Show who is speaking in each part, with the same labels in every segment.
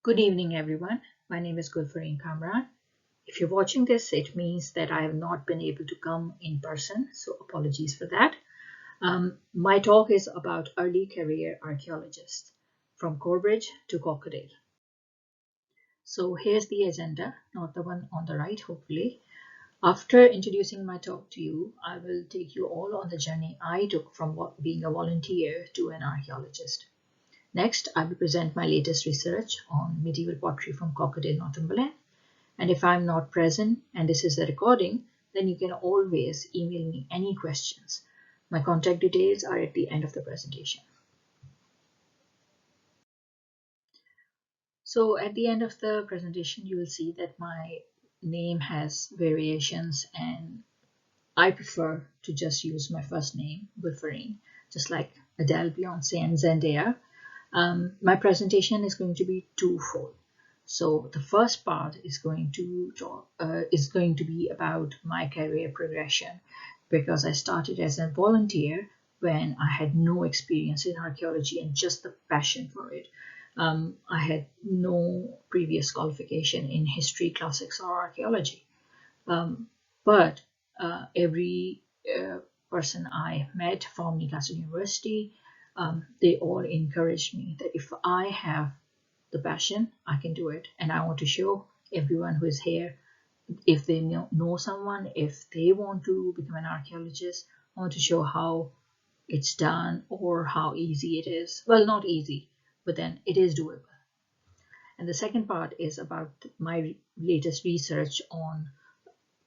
Speaker 1: Good evening, everyone. My name is Gulfareen Kamran. If you're watching this, it means that I have not been able to come in person, so apologies for that. My talk is about early career archaeologists, from Corbridge to Coquetdale. So here's the agenda, not the one on the right, hopefully. After introducing my talk to you, I will take you all on the journey I took from being a volunteer to an archaeologist. Next, I will present my latest research on medieval pottery from Coquetdale, Northumberland. And if I'm not present and this is a recording, then you can always email me any questions. My contact details are at the end of the presentation. So at the end of the presentation, you will see that my name has variations, and I prefer to just use my first name, Gulfareen, just like Adele, Beyonce, and Zendaya. My presentation is going to be twofold. So the first part is going to be about my career progression, because I started as a volunteer when I had no experience in archaeology and just the passion for it. I had no previous qualification in history, classics, or archaeology. But every person I met from Newcastle University, they all encouraged me that if I have the passion, I can do it. And I want to show everyone who is here, if they know someone, if they want to become an archaeologist, I want to show how it's done or how easy it is. Well, not easy, but then it is doable. And the second part is about my latest research on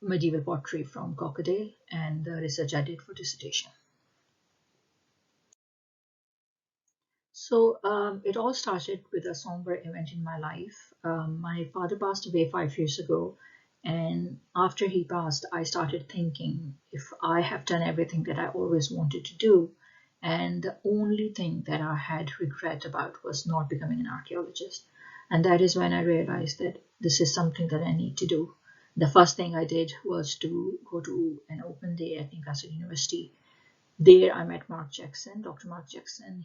Speaker 1: medieval pottery from Coquetdale and the research I did for dissertation. So it all started with a somber event in my life. My father passed away 5 years ago, and after he passed, I started thinking if I have done everything that I always wanted to do, and the only thing that I had regret about was not becoming an archaeologist. And that is when I realized that this is something that I need to do. The first thing I did was to go to an open day at Newcastle University. There I met Mark Jackson, Dr. Mark Jackson.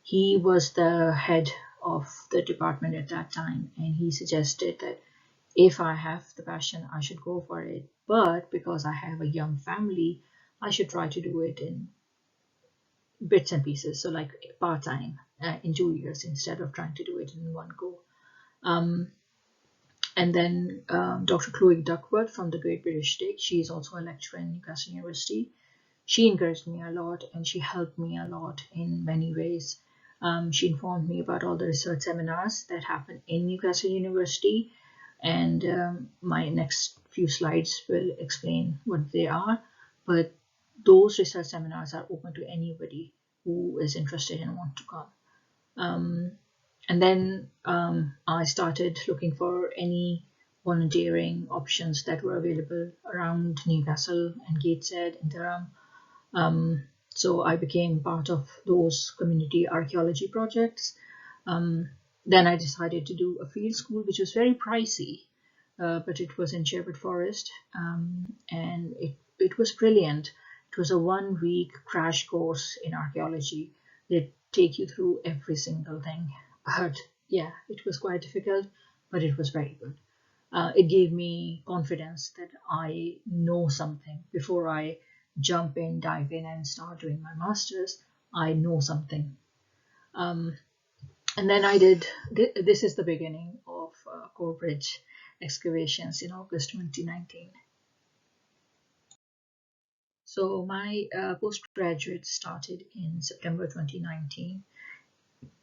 Speaker 1: He was the head of the department at that time, and he suggested that if I have the passion, I should go for it. But because I have a young family, I should try to do it in bits and pieces, so like part-time in 2 years instead of trying to do it in one go. And then Dr. Chloe Duckworth from the Great British Stake, she is also a lecturer in Newcastle University. She encouraged me a lot and she helped me a lot in many ways. She informed me about all the research seminars that happen in Newcastle University, and my next few slides will explain what they are. But those research seminars are open to anybody who is interested and want to come. And then I started looking for any volunteering options that were available around Newcastle and Gateshead and Durham. So I became part of those community archaeology projects. Then I decided to do a field school, which was very pricey, but it was in Sherwood Forest, and it was brilliant. It was a 1 week crash course in archaeology. They take you through every single thing. But yeah, it was quite difficult, but it was very good. It gave me confidence that I know something before I jump in, dive in, and start doing my master's. I know something. And then I did, this is the beginning of Corbridge excavations in August 2019. So my postgraduate started in September 2019.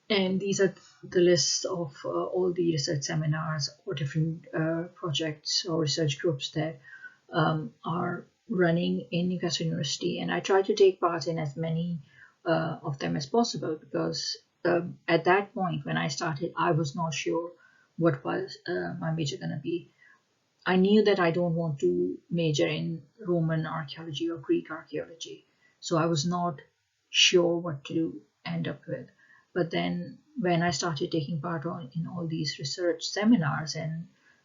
Speaker 1: And these are the lists of all the research seminars or different projects or research groups that are running in Newcastle University. And I try to take part in as many of them as possible, because at that point when I started, I was not sure what was my major going to be. I knew that I don't want to major in Roman archaeology or Greek archaeology. So I was not sure what to end up with. But then when I started taking part in all these research seminars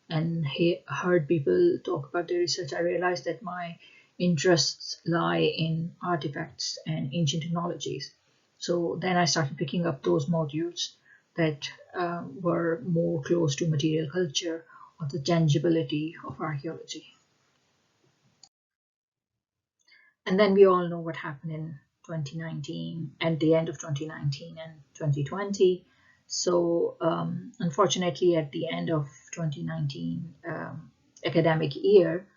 Speaker 1: and heard people talk about their research, I realized that my interests lie in artifacts and ancient technologies. So then I started picking up those modules that were more close to material culture or the tangibility of archaeology. And then we all know what happened in 2019, at the end of 2019 and 2020. So unfortunately, at the end of 2019 academic year,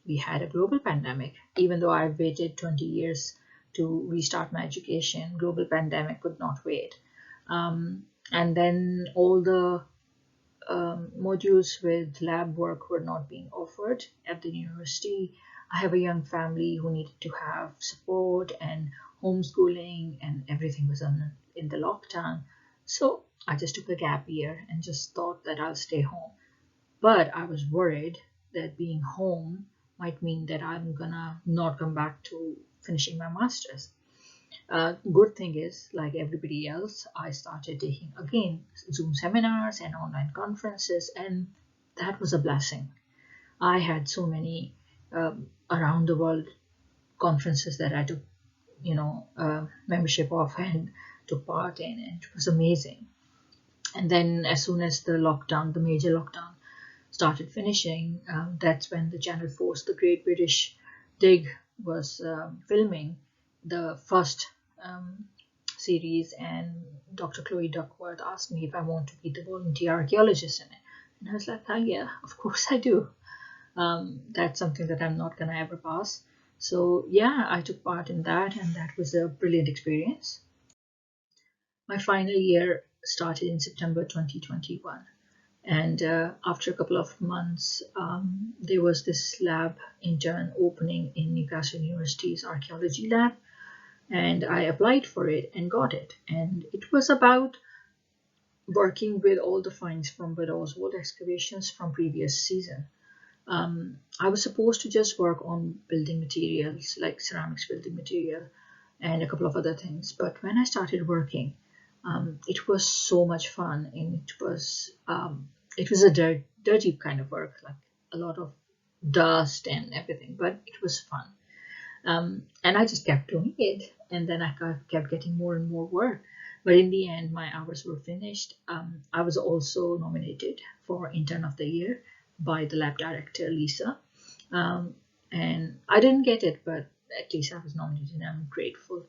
Speaker 1: we had a global pandemic. Even though I've waited 20 years to restart my education, global pandemic could not wait. And then all the modules with lab work were not being offered at the university. I have a young family who needed to have support and homeschooling, and everything was in the lockdown. So I just took a gap year and just thought that I'll stay home. But I was worried that being home might mean that I'm gonna not come back to finishing my master's. Good thing is, like everybody else, I started taking again Zoom seminars and online conferences, and that was a blessing. I had so many around the world conferences that I took, membership of and took part in, and it was amazing. And then as soon as the major lockdown started finishing, that's when the Channel 4's The Great British Dig was filming the first series, and Dr. Chloe Duckworth asked me if I want to be the volunteer archaeologist in it. And I was like, oh, yeah, of course I do. That's something that I'm not going to ever pass. So yeah, I took part in that, and that was a brilliant experience. My final year started in September 2021. And after a couple of months, there was this lab intern opening in Newcastle University's archaeology lab. And I applied for it and got it. And it was about working with all the finds from Bud Oswald excavations from previous season. I was supposed to just work on building materials, like ceramics building material and a couple of other things. But when I started working, it was so much fun, and it was a dirty kind of work, like a lot of dust and everything, but it was fun. And I just kept doing it, and then I kept getting more and more work. But in the end, my hours were finished. I was also nominated for Intern of the Year by the lab director, Lisa. And I didn't get it, but at least I was nominated, and I'm grateful.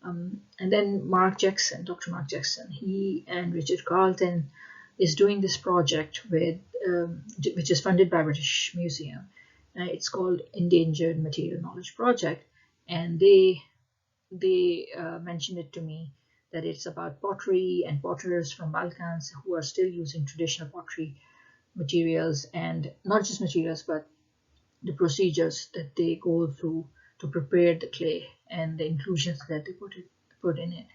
Speaker 1: And then Dr. Mark Jackson, he and Richard Carlton is doing this project which is funded by British Museum. It's called Endangered Material Knowledge Project, and they mentioned it to me that it's about pottery and potters from Balkans who are still using traditional pottery materials, and not just materials, but the procedures that they go through to prepare the clay and the inclusions that they put in it.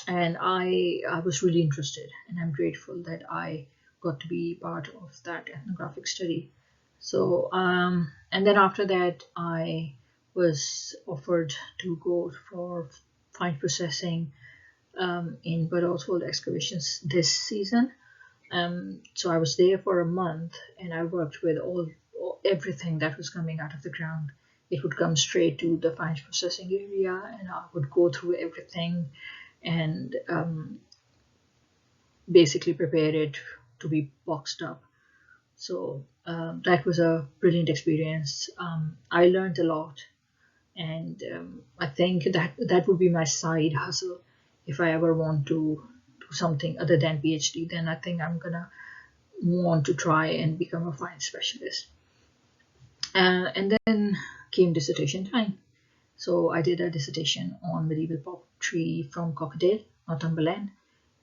Speaker 1: And I was really interested, and I'm grateful that I got to be part of that ethnographic study. So and then after that, I was offered to go for find processing in Bud Oswald excavations this season. So I was there for a month, and I worked with everything that was coming out of the ground. It would come straight to the finds processing area, and I would go through everything and basically prepare it to be boxed up. So that was a brilliant experience. I learned a lot, and I think that would be my side hustle. If I ever want to do something other than PhD, then I think I'm gonna want to try and become a finds specialist. And then came dissertation time. So I did a dissertation on medieval pottery from Coquetdale, Northumberland.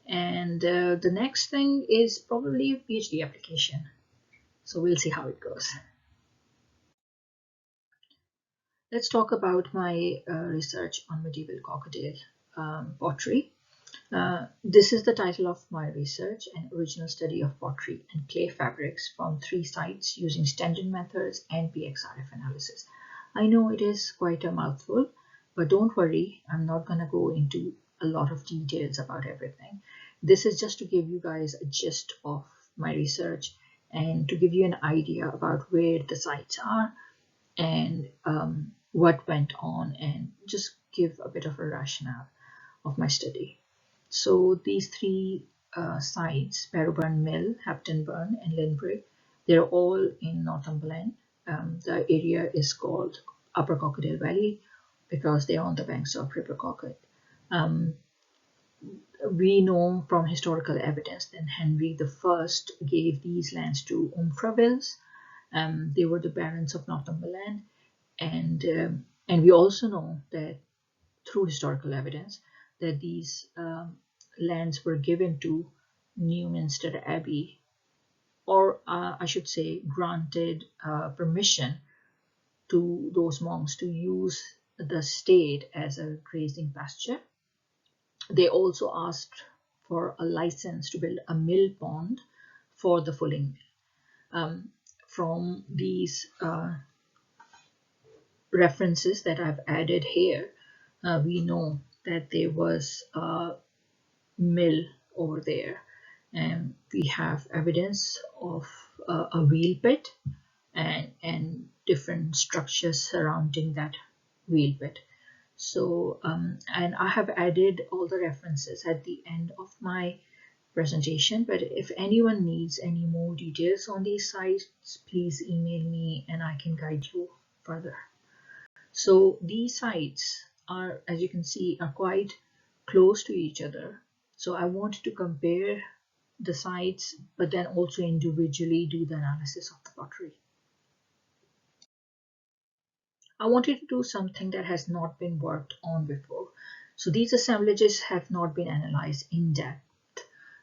Speaker 1: And the next thing is probably a PhD application. So we'll see how it goes. Let's talk about my research on medieval Coquetdale pottery. This is the title of my research: an original study of pottery and clay fabrics from 3 sites using standard methods and PXRF analysis. I know it is quite a mouthful, but don't worry, I'm not going to go into a lot of details about everything. This is just to give you guys a gist of my research and to give you an idea about where the sites are and what went on, and just give a bit of a rationale of my study. So these three sites, Barrowburn Mill, Haptonburn, and Linbrig, they're all in Northumberland. The area is called Upper Coquetdale Valley because they're on the banks of River Coquet. We know from historical evidence that Henry I gave these lands to Umfravils. They were the barons of Northumberland, and we also know that through historical evidence that these lands were given to Newminster Abbey, or I should say, granted permission to those monks to use the state as a grazing pasture. They also asked for a license to build a mill pond for the fulling mill. From these references that I've added here, we know that there was a mill over there, and we have evidence of a wheel pit and different structures surrounding that wheel pit. So, and I have added all the references at the end of my presentation, but if anyone needs any more details on these sites, please email me and I can guide you further. So these sites are, as you can see, are quite close to each other. So I wanted to compare the sites, but then also individually do the analysis of the pottery. I wanted to do something that has not been worked on before. So these assemblages have not been analyzed in depth.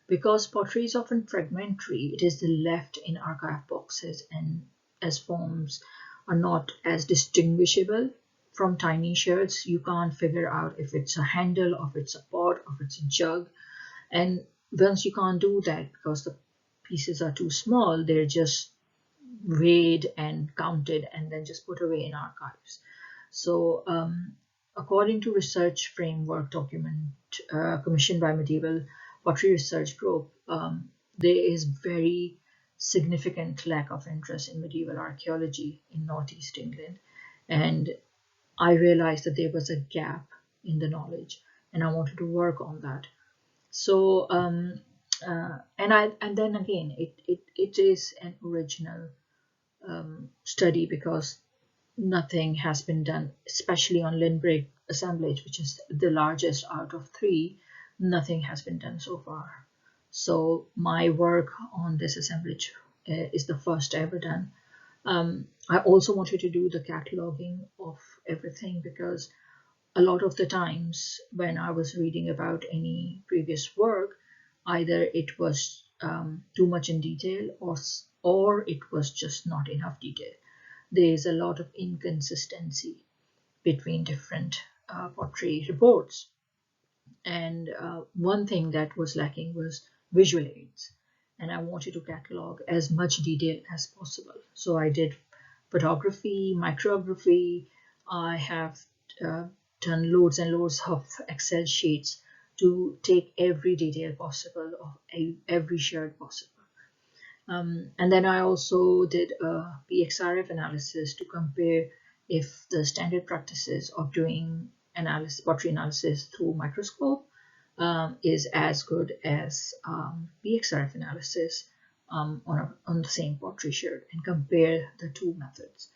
Speaker 1: Because pottery is often fragmentary, it is left in archive boxes, and as forms are not as distinguishable from tiny sherds, you can't figure out if it's a handle, or if it's a pot, or if it's a jug. And once you can't do that because the pieces are too small, they're just weighed and counted and then just put away in archives. So according to research framework document commissioned by Medieval Pottery Research Group, there is very significant lack of interest in medieval archaeology in Northeast England, and I realized that there was a gap in the knowledge, and I wanted to work on that. So and then again, it is an original study because nothing has been done, especially on Linbrig assemblage, which is the largest out of three. Nothing has been done so far. So my work on this assemblage is the first ever done. I also wanted to do the cataloging of everything because a lot of the times when I was reading about any previous work, either it was too much in detail, or it was just not enough detail. There is a lot of inconsistency between different pottery reports. And one thing that was lacking was visual aids. And I wanted to catalog as much detail as possible. So I did photography, micrography. I have done loads and loads of Excel sheets to take every detail possible of every sherd possible. And then I also did a PXRF analysis to compare if the standard practices of doing pottery analysis through microscope is as good as PXRF analysis on the same pottery sherd, and compare the two methods.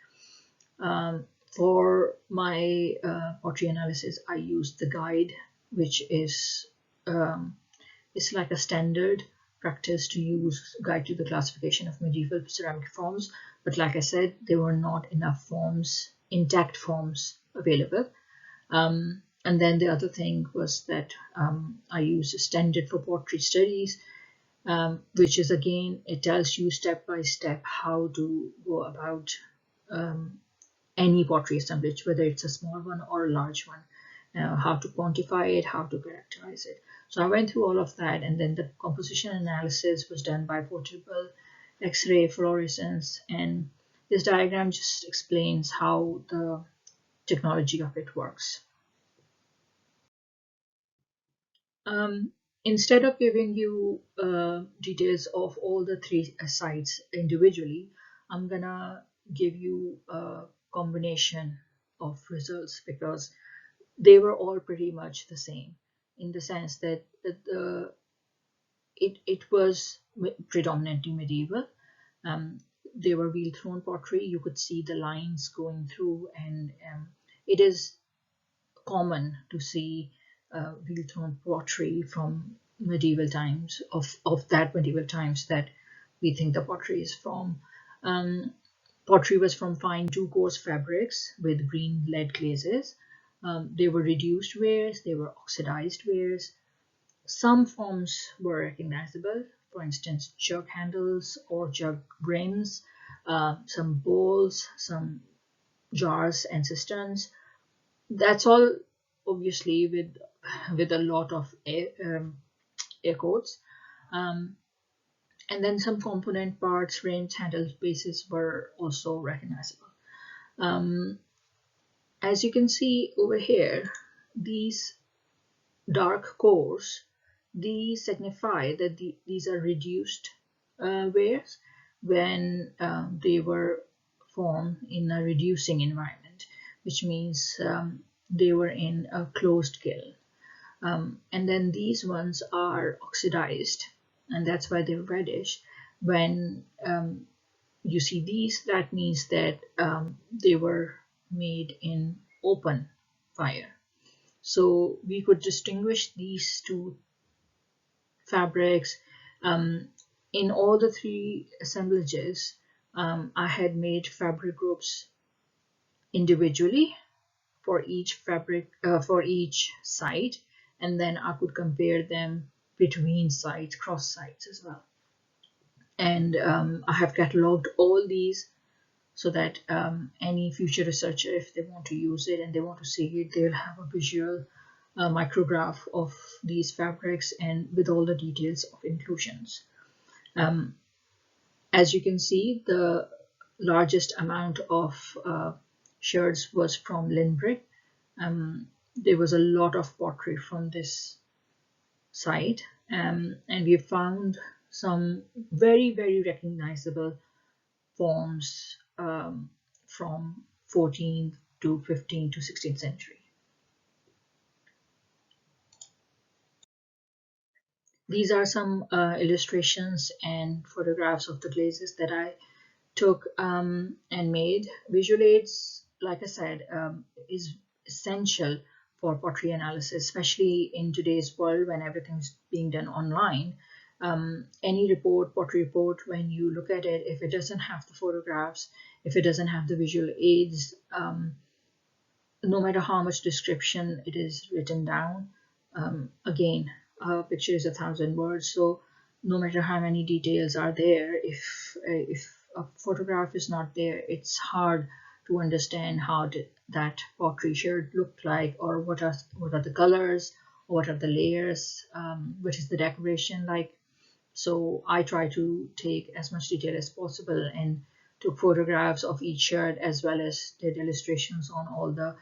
Speaker 1: For my pottery analysis, I used the guide, which is it's like a standard practice to use guide to the classification of medieval ceramic forms, but like I said, there were not enough forms, intact forms available. And then the other thing was that I used a standard for pottery studies, which is again, it tells you step by step how to go about any pottery assemblage, whether it's a small one or a large one, how to quantify it, how to characterize it. So I went through all of that, and then the composition analysis was done by portable X-ray fluorescence, and this diagram just explains how the technology of it works. Instead of giving you details of all the three sites individually, I'm gonna give you a combination of results because they were all pretty much the same, in the sense that that it was predominantly medieval. They were wheel thrown pottery. You could see the lines going through, and it is common to see wheel thrown pottery from medieval times, of that medieval times that we think the pottery is from. Pottery was from fine two-course fabrics with green lead glazes. They were reduced wares, they were oxidized wares. Some forms were recognizable, for instance, jug handles or jug brims, some bowls, some jars and cisterns. That's all obviously with a lot of air quotes. And then some component parts, rims, handles, bases were also recognizable. As you can see over here, these dark cores, these signify that these are reduced wares when they were formed in a reducing environment, which means they were in a closed kiln. And then these ones are oxidized, and that's why they're reddish. When you see these, that means that they were made in open fire. So we could distinguish these two fabrics. In all the three assemblages, I had made fabric groups individually for each fabric, for each site, and then I could compare them between sites, cross sites as well. And I have catalogued all these so that any future researcher, if they want to use it and they want to see it, they'll have a visual micrograph of these fabrics and with all the details of inclusions. As you can see, the largest amount of sherds was from Linbrick. There was a lot of pottery from this site, and we found some very, very recognizable forms from 14th to 15th to 16th century. These are some illustrations and photographs of the glazes that I took and made. Visual aids, like I said, is essential for pottery analysis, especially in today's world when everything's being done online. Any report, pottery report, when you look at it, if it doesn't have the photographs, if it doesn't have the visual aids, no matter how much description it is written down, again, a picture is 1,000 words. So no matter how many details are there, if a photograph is not there, it's hard to understand how did that pottery sherd look like, or what are the colors, or what are the layers, what is the decoration like. So I try to take as much detail as possible and took photographs of each sherd as well as did illustrations on all the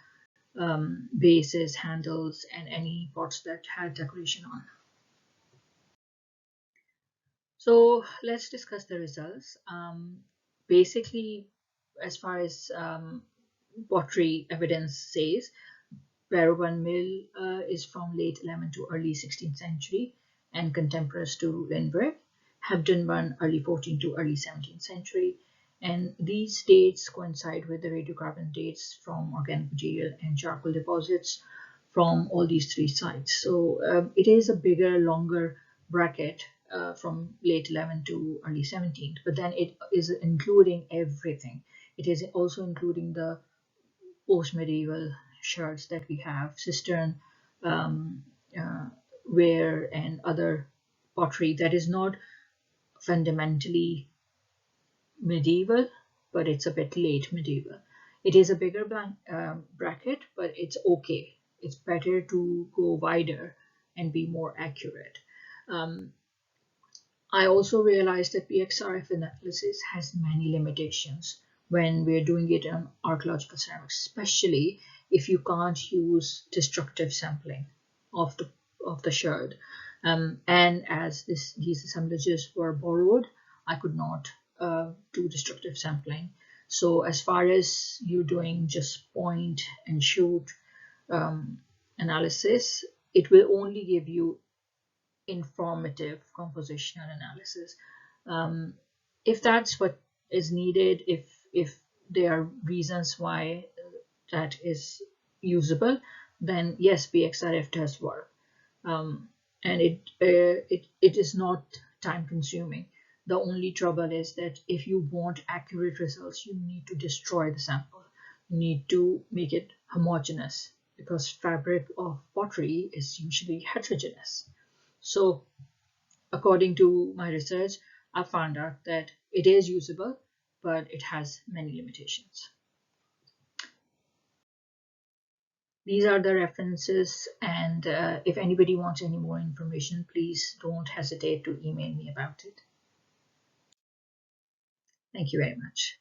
Speaker 1: bases, handles, and any pots that had decoration on. So let's discuss the results. Basically, as far as pottery evidence says, Barrowan Mill is from late 11th to early 16th century and contemporaries to Lindbergh. Hebden early 14th to early 17th century. And these dates coincide with the radiocarbon dates from organic material and charcoal deposits from all these three sites. So it is a bigger, longer bracket from late 11th to early 17th, but then it is including everything. It is also including the post-medieval sherds that we have, cistern, ware, and other pottery that is not fundamentally medieval, but it's a bit late medieval. It is a bigger bracket, but it's okay. It's better to go wider and be more accurate. I also realized that PXRF analysis has many limitations when we're doing it on archaeological ceramics, especially if you can't use destructive sampling of the sherd. And as these assemblages were borrowed, I could not do destructive sampling. So as far as you're doing just point and shoot analysis, it will only give you informative compositional analysis. If that's what is needed, if there are reasons why that is usable, then yes, BXRF does work. And it is not time consuming. The only trouble is that if you want accurate results, you need to destroy the sample. You need to make it homogeneous, because fabric of pottery is usually heterogeneous. So according to my research, I found out that it is usable, but it has many limitations. These are the references, and if anybody wants any more information, please don't hesitate to email me about it. Thank you very much.